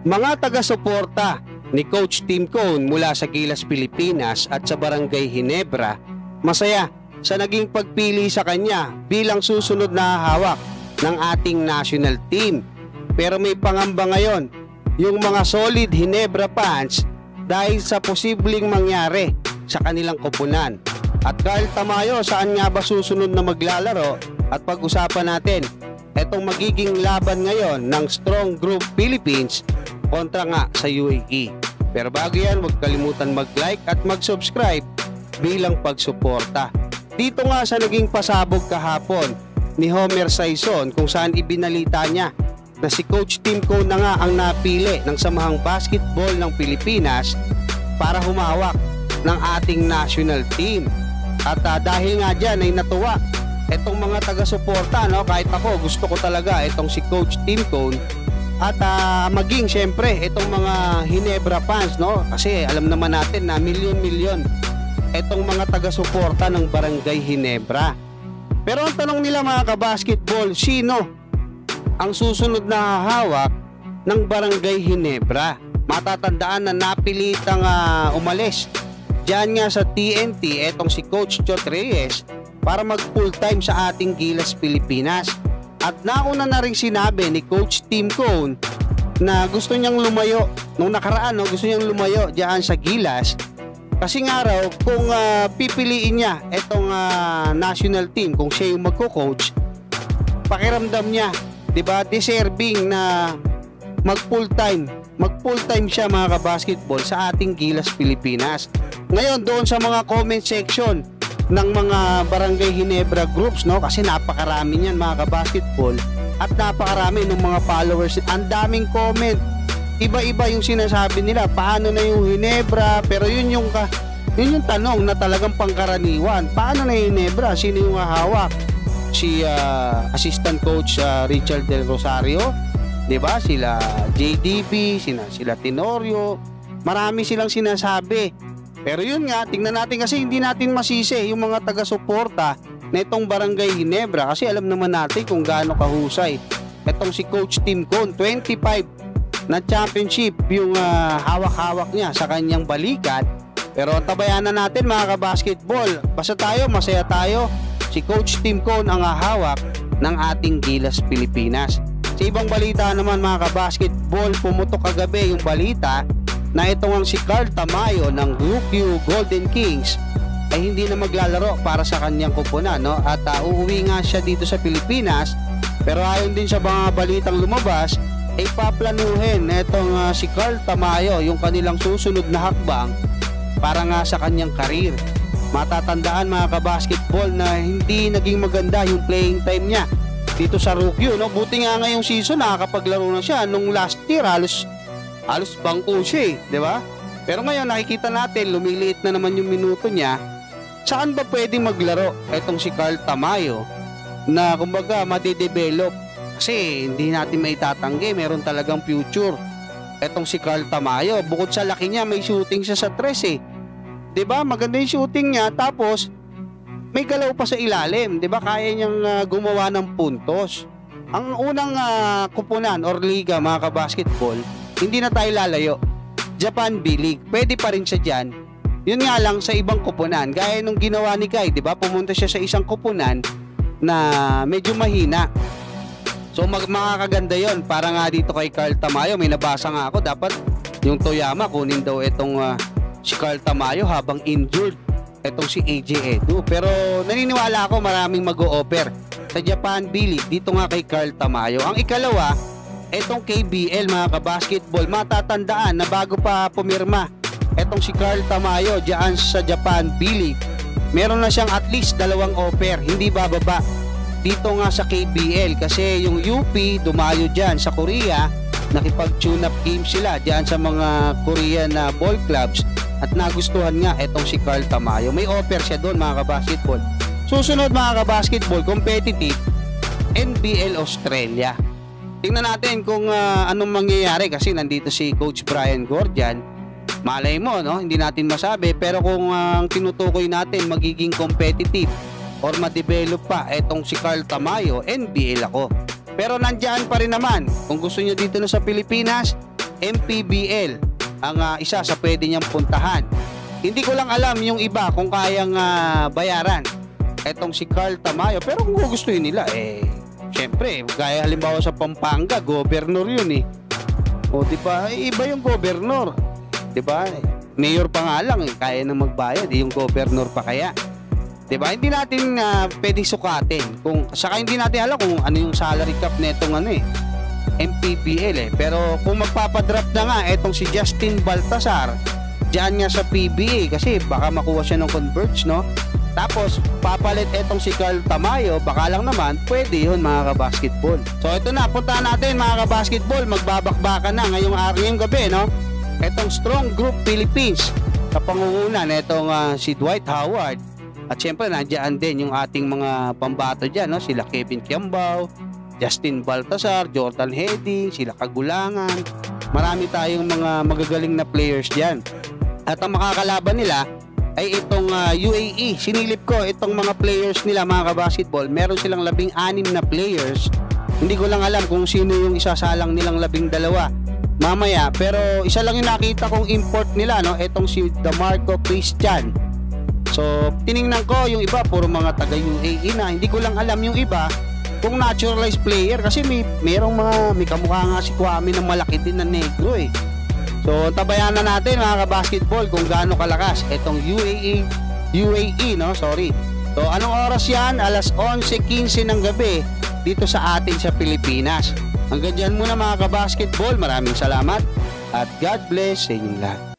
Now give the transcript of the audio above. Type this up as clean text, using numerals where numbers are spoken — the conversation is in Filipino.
Mga taga-suporta ni Coach Tim Cone mula sa Gilas, Pilipinas at sa Barangay Ginebra, masaya sa naging pagpili sa kanya bilang susunod na hawak ng ating national team. Pero may pangamba ngayon yung mga solid Ginebra fans dahil sa posibleng mangyari sa kanilang koponan. At Carl Tamayo, saan nga ba susunod na maglalaro? At pag-usapan natin itong magiging laban ngayon ng Strong Group Philippines kontra nga sa UAE. Pero bago yan, huwag kalimutan mag-like at mag-subscribe bilang pagsuporta. Dito nga sa naging pasabog kahapon ni Homer Saison kung saan ibinalita niya na si Coach Tim Cone na nga ang napili ng Samahang Basketball ng Pilipinas para humawak ng ating national team. At dahil nga dyan ay natuwa itong mga taga-suporta, no? Kahit ako gusto ko talaga itong si Coach Tim Cone at maging syempre itong mga Ginebra fans, no? Kasi alam naman natin na milyon-milyon itong mga taga-suporta ng Barangay Ginebra. Pero ang tanong nila mga kabasketball, sino ang susunod na hahawak ng Barangay Ginebra? Matatandaan na napilitang umalis diyan nga sa TNT etong si Coach Chot Reyes para mag full time sa ating Gilas, Pilipinas. At nauna na rin sinabi ni Coach Tim Cone na gusto niyang lumayo nung nakaraan, no? Gusto niyang lumayo diyan sa Gilas kasi nga raw kung pipiliin niya itong national team, kung siya yung magko-coach, pakiramdam niya, 'di ba, deserving na mag full time siya mga kabasketball sa ating Gilas, Pilipinas. Ngayon doon sa mga comment section ng mga Barangay Ginebra groups, no, kasi napakarami niyan mga kabasketball at napakarami ng mga followers, ang daming comment, iba-iba yung sinasabi nila, paano na yung Ginebra, pero yun yung tanong na talagang pangkaraniwan, paano na yung Ginebra, sino yung hawak? Si assistant coach Richard Del Rosario, 'di ba? Sila JDB, sila Tenorio, marami silang sinasabi. Pero yun nga, tingnan natin kasi hindi natin masisi yung mga taga-suporta na itong Barangay Ginebra kasi alam naman natin kung gaano kahusay itong si Coach Tim Cone. 25 na championship yung hawak-hawak niya sa kanyang balikat. Pero tabayanan natin mga kabasketball, basta tayo, masaya tayo, si Coach Tim Cone ang hawak ng ating Gilas, Pilipinas. Sa ibang balita naman mga kabasketball, pumutok kagabi yung balita na itong si Carl Tamayo ng UQ Golden Kings ay hindi na maglalaro para sa kanyang koponan, no? At uuwi nga siya dito sa Pilipinas, pero ayon din sa mga balitang lumabas ay paplanuhin itong si Carl Tamayo yung kanilang susunod na hakbang para nga sa kanyang karir. Matatandaan mga kabasketball na hindi naging maganda yung playing time niya dito sa Rukyu, no? Buti nga ngayong season nakakapaglaro na siya. Nung last year halos bangko siya, di ba? Pero ngayon nakikita natin lumiliit na naman yung minuto niya. Saan ba pwedeng maglaro itong si Carl Tamayo na kumbaga madedevelop? Kasi hindi natin maitatanggi, meron talagang future itong si Carl Tamayo. Bukod sa laki niya, may shooting siya sa tres eh, di ba? Maganda yung shooting niya, tapos may galaw pa sa ilalim, di ba? Kaya niyang gumawa ng puntos. Ang unang kupunan or liga mga kabasketball, hindi na tayo lalayo, Japan B-League, pwede pa rin siya dyan. Yun nga lang sa ibang kupunan, gaya nung ginawa ni Kai, di ba? Pumunta siya sa isang kupunan na medyo mahina. So makakaganda yon para nga dito kay Carl Tamayo. May nabasa nga ako, dapat yung Toyama kunin daw itong si Carl Tamayo habang injured itong si AJ Edu. Pero naniniwala ako maraming mag-o-offer sa Japan B-League dito nga kay Carl Tamayo. Ang ikalawa, etong KBL mga kabasketball, matatandaan na bago pa pumirma etong si Carl Tamayo diyan sa Japan B-League, meron na siyang at least 2 offer, hindi bababa dito nga sa KBL kasi yung UP dumayo diyan sa Korea, nakipag-tune up game sila diyan sa mga Korean ball clubs at nagustuhan nga etong si Carl Tamayo. May offer siya doon mga kabasketball. Susunod mga kabasketball, competitive NBL Australia. Tingnan natin kung anong mangyayari kasi nandito si Coach Brian Gordian. Malay mo, no? Hindi natin masabi, pero kung ang tinutukoy natin magiging competitive or ma-develop pa etong si Carl Tamayo, NBL ako. Pero nandiyan pa rin naman, kung gusto nyo dito na sa Pilipinas, MPBL ang isa sa pwede niyang puntahan. Hindi ko lang alam yung iba kung kayang bayaran etong si Carl Tamayo, pero kung gugustuhin nila syempre, gaya halimbawa sa Pampanga, governor yun o di ba, iba yung governor, di ba, mayor pa nga lang kaya na magbayad, yung governor pa kaya, di ba, hindi natin pwedeng sukatin kung, saka hindi natin alam kung ano yung salary cap netong MPBL pero kung magpapadraft na nga etong si Justin Baltasar diyan nga sa PBA kasi baka makuha siya ng converge, no? Tapos papalit etong si Carl Tamayo, baka lang naman pwede yun mga kabasketball. So ito na, puntahan natin mga kabasketball, magbabakbakan na ngayong gabi, no? Etong Strong Group Philippines sa pangungunan etong si Dwight Howard at syempre nandiyan din yung ating mga pambato dyan, no? Sila Kevin Kiambao, Justin Baltasar, Jordan Heading, sila Kagulangan, marami tayong mga magagaling na players dyan. At ang makakalaban nila ay itong UAE. Sinilip ko itong mga players nila mga kabasketball. Meron silang 16 na players. Hindi ko lang alam kung sino yung isasalang nilang 12 mamaya. Pero isa lang yung nakita kong import nila, no? Itong si DeMarco Christian. So tiningnan ko yung iba puro mga taga UAE na. Hindi ko lang alam yung iba kung naturalized player kasi may kamukha nga si Kwame na malaki din na negro So tabayan na natin mga kabasketball kung gaano kalakas itong UAE, no? Sorry. So anong oras yan? Alas 11:15 ng gabi dito sa atin sa Pilipinas. Hanggang dyan muna mga kabasketball. Maraming salamat at God bless sa inyong lahat.